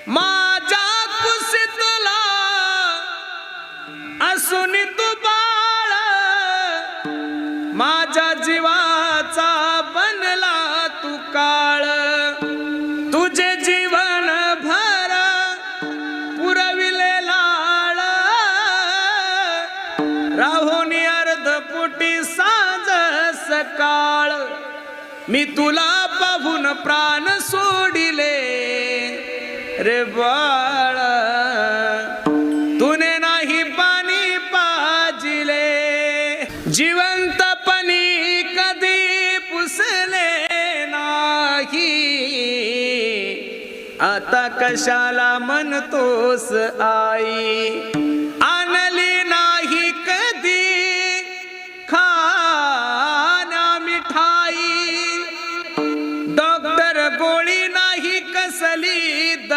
माझ्या कुशीतला असून तू बाळ, माझ्या जीवाचा बनला तू काळ। तुझे जीवन भर पुरविले लाळ, राहुनी अर्धपुटी सांज सकाळ। मी तुला पाहून प्राण सोडिले रे बाळ, तुने नाही पाणी पाजिले। जिवंतपणी कधी पुसले नाही, आता कशाला म्हणतोस आई।